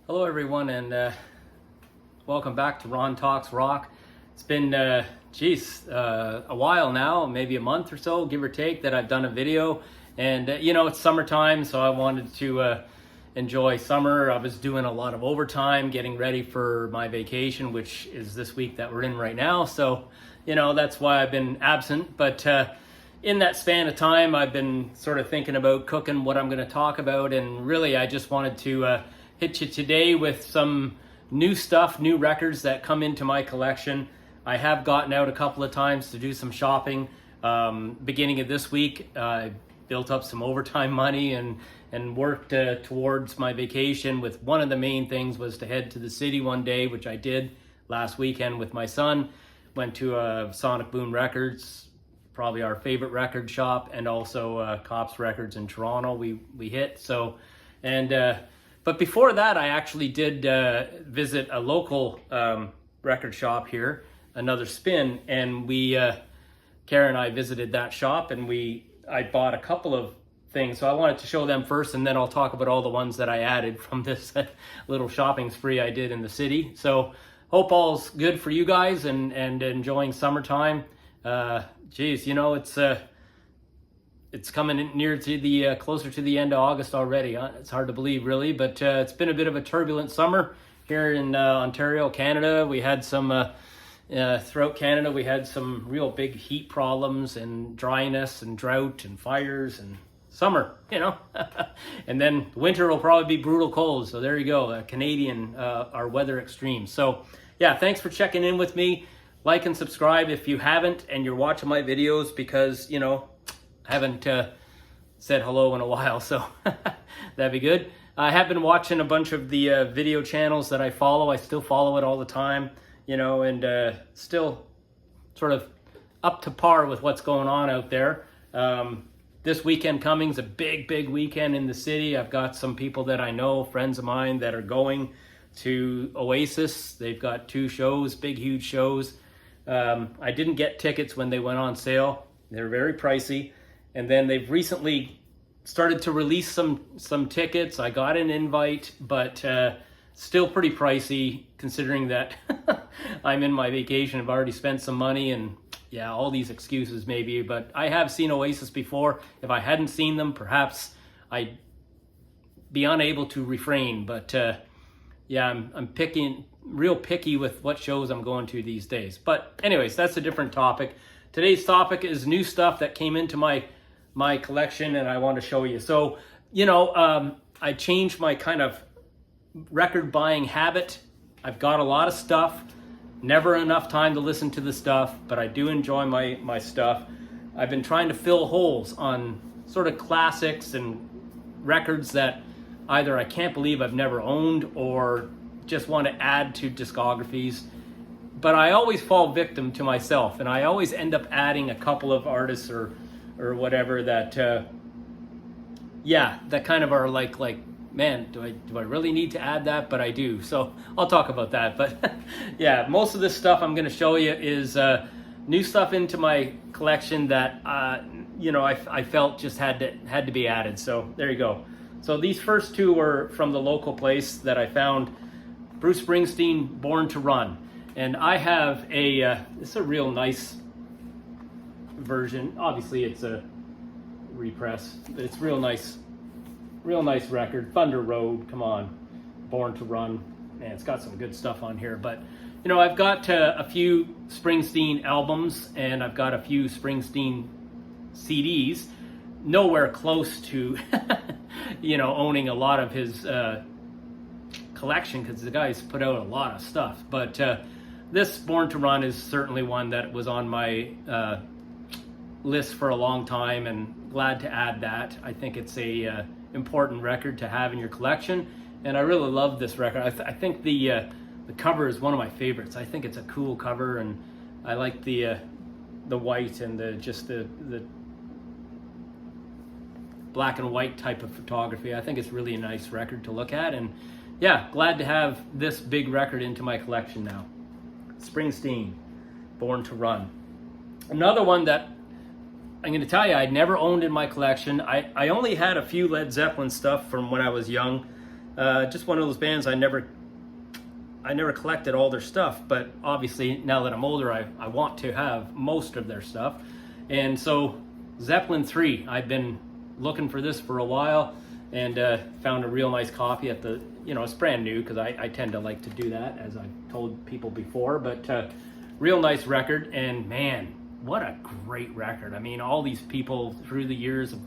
Hello, everyone, and welcome back to Ron Talks Rock. It's been, a while now, maybe a month or so, give or take, that I've done a video. And, it's summertime, so I wanted to enjoy summer. I was doing a lot of overtime, getting ready for my vacation, which is this week that we're in right now. So, that's why I've been absent. But in that span of time, I've been sort of thinking about cooking what I'm going to talk about. And really, I just wanted to hit you today with some new stuff, new records that come into my collection. I have gotten out a couple of times to do some shopping. Beginning of this week, I built up some overtime money and worked towards my vacation. With one of the main things was to head to the city one day, which I did last weekend with my son. Went to Sonic Boom Records, probably our favorite record shop, and also Cops Records in Toronto. We hit But before that, I actually did visit a local record shop here, Another Spin, and Kara and I visited that shop, and I bought a couple of things. So I wanted to show them first, and then I'll talk about all the ones that I added from this little shopping spree I did in the city. So hope all's good for you guys and enjoying summertime. It's coming in near to the closer to the end of August already. It's hard to believe, really, but it's been a bit of a turbulent summer here in Ontario, Canada. We had some throughout Canada. We had some real big heat problems and dryness and drought and fires and summer, and then winter will probably be brutal cold. So there you go, Canadian, our weather extremes. So yeah, thanks for checking in with me. Like and subscribe if you haven't and you're watching my videos, because I haven't said hello in a while, so that'd be good. I have been watching a bunch of the video channels that I follow. I still follow it all the time, and still sort of up to par with what's going on out there. This weekend coming's a big weekend in the city. I've got some people that I know, friends of mine, that are going to Oasis. They've got 2 shows, big, huge shows. I didn't get tickets when they went on sale. They're very pricey. And then they've recently started to release some tickets. I got an invite, but still pretty pricey considering that I'm in my vacation. I've already spent some money and all these excuses maybe. But I have seen Oasis before. If I hadn't seen them, perhaps I'd be unable to refrain. But I'm real picky with what shows I'm going to these days. But anyways, that's a different topic. Today's topic is new stuff that came into my collection, and I want to show you. So, I changed my kind of record buying habit. I've got a lot of stuff, never enough time to listen to the stuff, but I do enjoy my stuff. I've been trying to fill holes on sort of classics and records that either I can't believe I've never owned or just want to add to discographies. But I always fall victim to myself, and I always end up adding a couple of artists or whatever that that kind of are like man, do I really need to add that? But I do. So I'll talk about that. But most of this stuff I'm going to show you is new stuff into my collection that I felt just had to be added. So there you go. So these first 2 were from the local place that I found. Bruce Springsteen, Born to Run. And I have it's a real nice version. Obviously it's a repress, but it's real nice record. Thunder Road, come on. Born to Run. Man, it's got some good stuff on here. But I've got a few Springsteen albums, and I've got a few Springsteen CDs. Nowhere close to owning a lot of his collection, because the guy's put out a lot of stuff. But this Born to Run is certainly one that was on my list for a long time, and glad to add that. I think it's a important record to have in your collection, and I really love this record. I think the cover is one of my favorites. I think it's a cool cover, and I like the white and the black and white type of photography. I think it's really a nice record to look at, and glad to have this big record into my collection now. Springsteen, Born to Run. Another one that I'm going to tell you I'd never owned in my collection. I only had a few Led Zeppelin stuff from when I was young. Just one of those bands I never collected all their stuff, but obviously now that I'm older, I want to have most of their stuff. And so Zeppelin 3, I've been looking for this for a while, and found a real nice copy at the, it's brand new, because I tend to like to do that, as I've told people before, but real nice record. And man, what a great record. I mean, all these people through the years have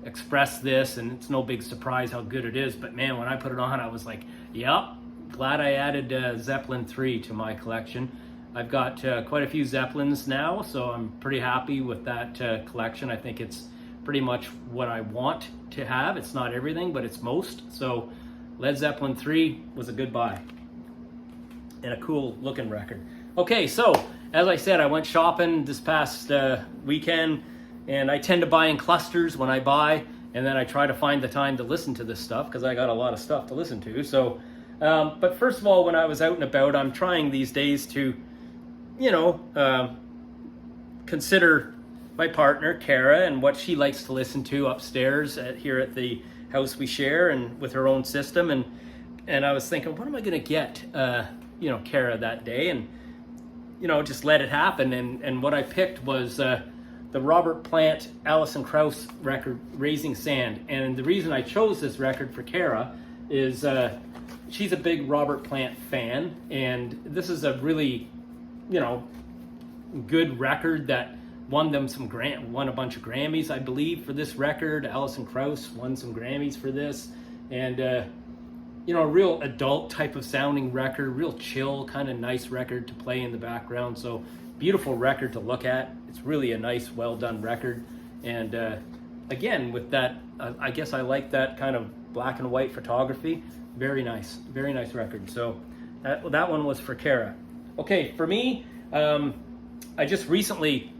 expressed this, and it's no big surprise how good it is, but man, when I put it on, I was like, yep, glad I added Zeppelin 3 to my collection. I've got quite a few Zeppelins now, so I'm pretty happy with that collection. I think it's pretty much what I want to have. It's not everything, but it's most. So Led Zeppelin 3 was a good buy, and a cool looking record. Okay, so as I said, I went shopping this past weekend, and I tend to buy in clusters when I buy, and then I try to find the time to listen to this stuff, because I got a lot of stuff to listen to. So but first of all, when I was out and about, I'm trying these days to, consider my partner, Kara, and what she likes to listen to upstairs here at the house we share, and with her own system. And I was thinking, what am I going to get, Kara that day? And, just let it happen. And what I picked was the Robert Plant, Alison Krauss record, Raising Sand. And the reason I chose this record for Kara is she's a big Robert Plant fan, and this is a really, good record that won a bunch of Grammys, I believe, for this record. Alison Krauss won some Grammys for this, and a real adult type of sounding record, real chill, kind of nice record to play in the background. So beautiful record to look at. It's really a nice, well done record, and again, with that, I guess I like that kind of black and white photography. Very nice record. So that one was for Kara. Okay, for me, I just recently,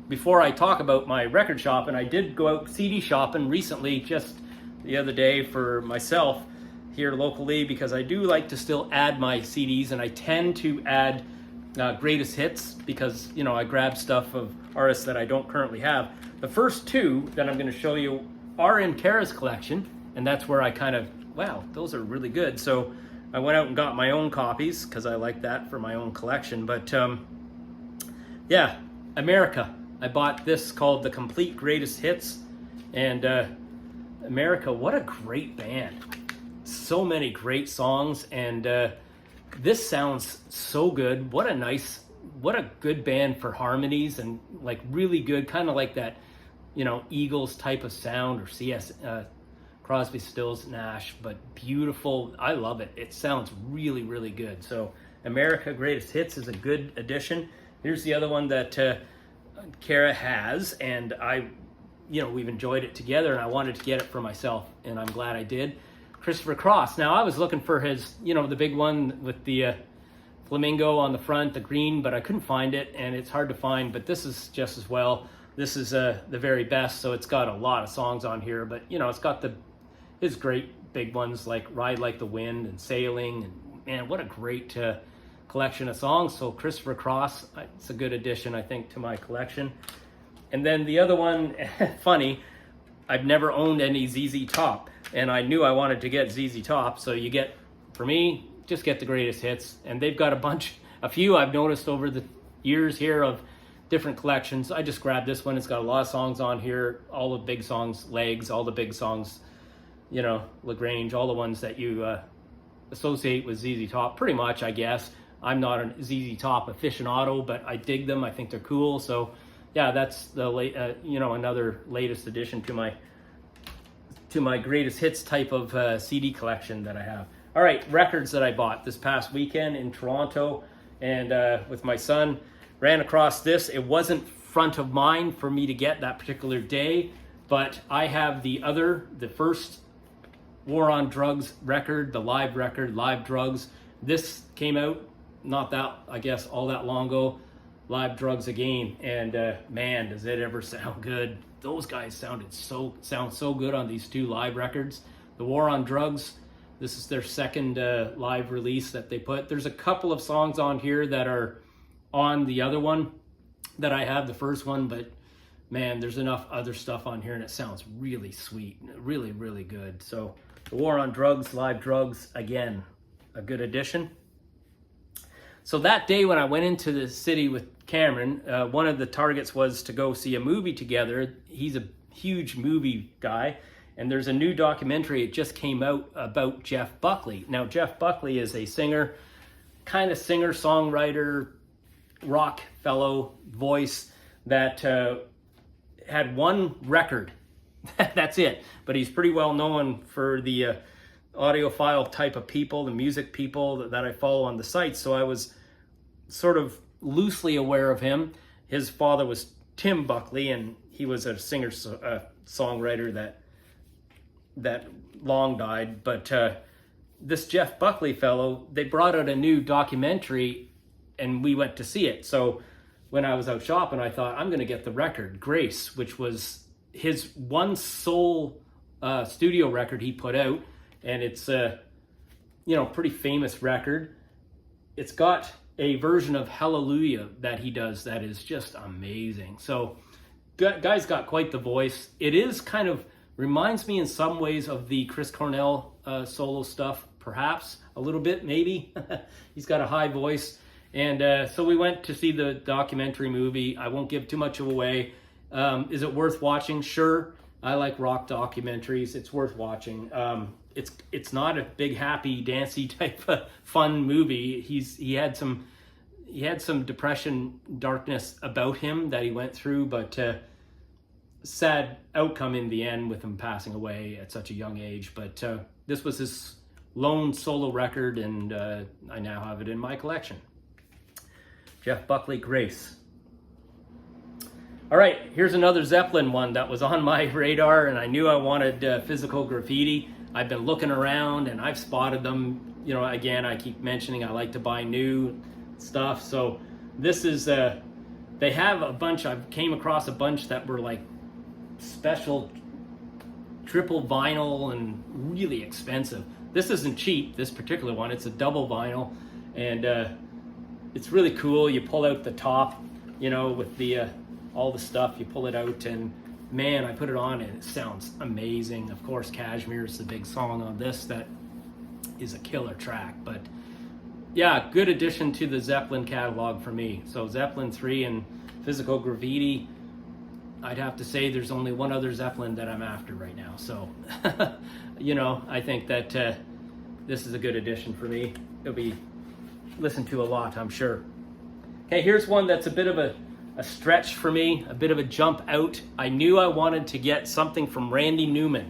before I talk about my record shopping, I did go out CD shopping recently, just the other day, for myself here locally, because I do like to still add my CDs, and I tend to add greatest hits, because I grab stuff of artists that I don't currently have. The first two that I'm going to show you are in Kara's collection, and that's where I kind of, wow, those are really good. So I went out and got my own copies, because I like that for my own collection. But yeah, America. I bought this called The Complete Greatest Hits. And America, what a great band. So many great songs, and this sounds so good. What a good band for harmonies, and like really good, kind of like that, Eagles type of sound, or CS Crosby, Stills, Nash, but beautiful. I love it. It sounds really, really good. So America Greatest Hits is a good addition. Here's the other one that Kara has, and we've enjoyed it together, and I wanted to get it for myself, and I'm glad I did. Christopher Cross. Now, I was looking for his, the big one with the flamingo on the front, the green, but I couldn't find it, and it's hard to find, but this is just as well. This is the very best, so it's got a lot of songs on here, but, it's got his great big ones like Ride Like the Wind and Sailing, and man, what a great collection of songs. So Christopher Cross, it's a good addition, I think, to my collection. And then the other one, funny, I've never owned any ZZ Top, and I knew I wanted to get ZZ Top, so you get, for me, just get the greatest hits. And they've got a few I've noticed over the years here of different collections. I just grabbed this one. It's got a lot of songs on here, all the big songs, Legs, all the big songs, LaGrange, all the ones that you associate with ZZ Top, pretty much, I guess. I'm not a ZZ Top aficionado, but I dig them. I think they're cool. So yeah, that's the another latest addition to my greatest hits type of CD collection that I have. All right, records that I bought this past weekend in Toronto, and with my son, ran across this. It wasn't front of mind for me to get that particular day, but I have the first War on Drugs record, the live record, Live Drugs. This came out not that, I guess, all that long ago. Live Drugs again, and man, does it ever sound good. Those guys sound so good on these two live records. The War on Drugs, this is their second live release that they put. There's a couple of songs on here that are on the other one that I have, the first one, but man, there's enough other stuff on here, and it sounds really sweet, really, really good. So The War on Drugs, Live Drugs, again, a good addition. So that day when I went into the city with Cameron, one of the targets was to go see a movie together. He's a huge movie guy, and there's a new documentary. It just came out about Jeff Buckley. Now, Jeff Buckley is a singer, kind of singer-songwriter, rock fellow voice that had one record. That's it. But he's pretty well known for the audiophile type of people, the music people that I follow on the site. So I was sort of loosely aware of him. His father was Tim Buckley, and he was a singer songwriter that long died. But this Jeff Buckley fellow, they brought out a new documentary, and we went to see it. So when I was out shopping, I thought, I'm going to get the record, Grace, which was his one sole studio record he put out. And it's a, pretty famous record. It's got a version of Hallelujah that he does that is just amazing. So guy's got quite the voice. It is kind of, reminds me in some ways of the Chris Cornell solo stuff, perhaps a little bit, maybe. He's got a high voice. And so we went to see the documentary movie. I won't give too much away. Is it worth watching? Sure. I like rock documentaries. It's worth watching. It's not a big, happy, dancey type of fun movie. He had some depression, darkness about him that he went through, but sad outcome in the end with him passing away at such a young age. But this was his lone solo record, and I now have it in my collection. Jeff Buckley, Grace. All right, here's another Zeppelin one that was on my radar, and I knew I wanted Physical Graffiti. I've been looking around, and I've spotted them. Again, I keep mentioning I like to buy new stuff. So this is, they have a bunch, I came across a bunch that were like special triple vinyl and really expensive. This isn't cheap, this particular one. It's a double vinyl, and it's really cool. You pull out the top, with the all the stuff, you pull it out, and man, I put it on and it sounds amazing. Of course, Kashmir is the big song on this that is a killer track. But yeah, good addition to the Zeppelin catalog for me. So Zeppelin 3 and Physical Graffiti, I'd have to say there's only one other Zeppelin that I'm after right now. So, I think that this is a good addition for me. It'll be listened to a lot, I'm sure. Okay, here's one that's a bit of a stretch for me, a bit of a jump out. I knew I wanted to get something from Randy Newman.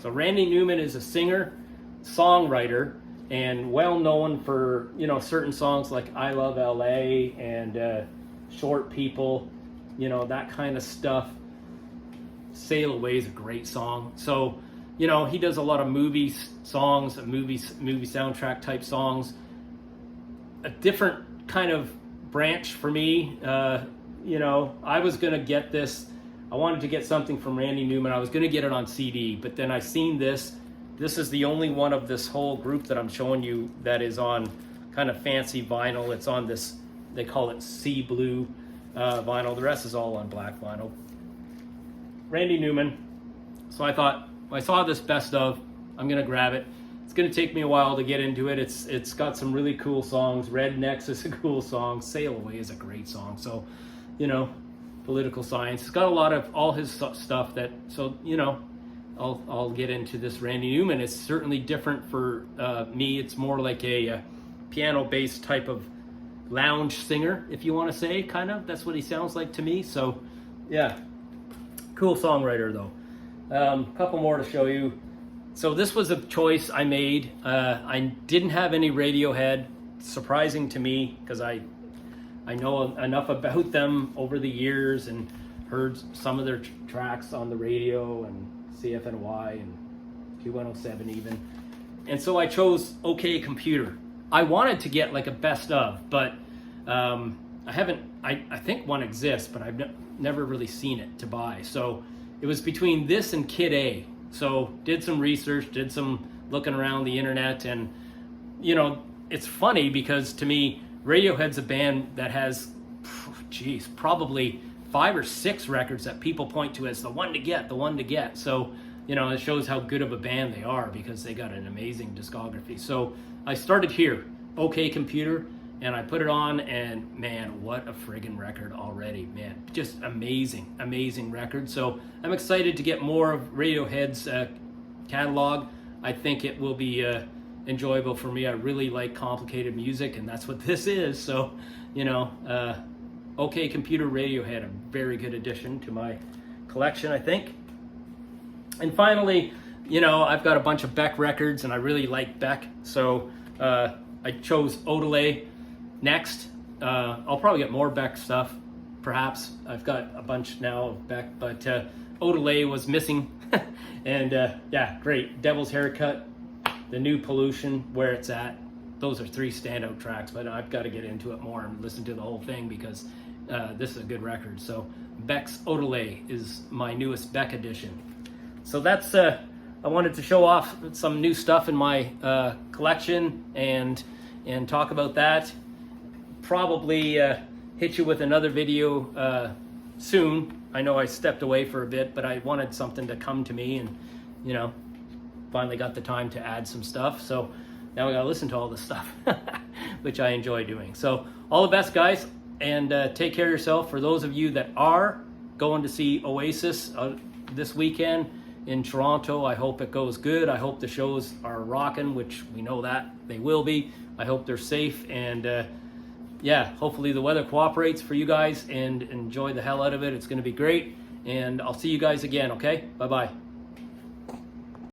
So Randy Newman is a singer, songwriter, and well known for, certain songs like I Love LA and Short People, that kind of stuff. Sail Away is a great song. So, he does a lot of movie songs, movie soundtrack type songs. A different kind of branch for me. I was going to get this. I wanted to get something from Randy Newman. I was going to get it on CD, but then I seen this. This is the only one of this whole group that I'm showing you that is on kind of fancy vinyl. It's on this, they call it sea blue vinyl. The rest is all on black vinyl. Randy Newman. So I thought, I saw this best of, I'm going to grab it. It's going to take me a while to get into it. It's got some really cool songs. Rednecks is a cool song. Sail Away is a great song. So, Political Science. It's got a lot of all his stuff that, so, I'll get into this Randy Newman. It's certainly different for me. It's more like a piano-based type of lounge singer, if you want to say, kind of. That's what he sounds like to me. So, yeah. Cool songwriter, though. Couple more to show you. So this was a choice I made. I didn't have any Radiohead, surprising to me, because I know enough about them over the years and heard some of their tracks on the radio and CFNY and Q107 even. And so I chose OK Computer. I wanted to get like a best of, but I think one exists, but I've never really seen it to buy. So it was between this and Kid A. So did some research, did some looking around the internet, and it's funny because to me, Radiohead's a band that has, probably 5 or 6 records that people point to as the one to get. So, it shows how good of a band they are because they got an amazing discography. So I started here, OK Computer, and I put it on, and man, what a friggin' record already, man. Just amazing record. So I'm excited to get more of Radiohead's catalog. I think it will be enjoyable for me. I really like complicated music, and that's what this is. So, OK Computer, Radiohead, a very good addition to my collection, I think. And finally, I've got a bunch of Beck records, and I really like Beck. So I chose Odelay next. I'll probably get more Beck stuff, perhaps. I've got a bunch now of Beck, but Odelay was missing. And yeah, great. Devil's Haircut, The New Pollution, Where It's At. Those are 3 standout tracks, but I've got to get into it more and listen to the whole thing because this is a good record. So Beck's Odelay is my newest Beck edition. So that's, I wanted to show off some new stuff in my collection and talk about that. Probably hit you with another video soon. I know I stepped away for a bit, but I wanted something to come to me, and finally got the time to add some stuff. So now I gotta listen to all this stuff, which I enjoy doing. So all the best, guys, and take care of yourself. For those of you that are going to see Oasis this weekend in Toronto, I hope it goes good. I hope the shows are rocking, which we know that they will be. I hope they're safe, and yeah, hopefully the weather cooperates for you guys, and enjoy the hell out of it. It's going to be great, and I'll see you guys again, okay? Bye-bye.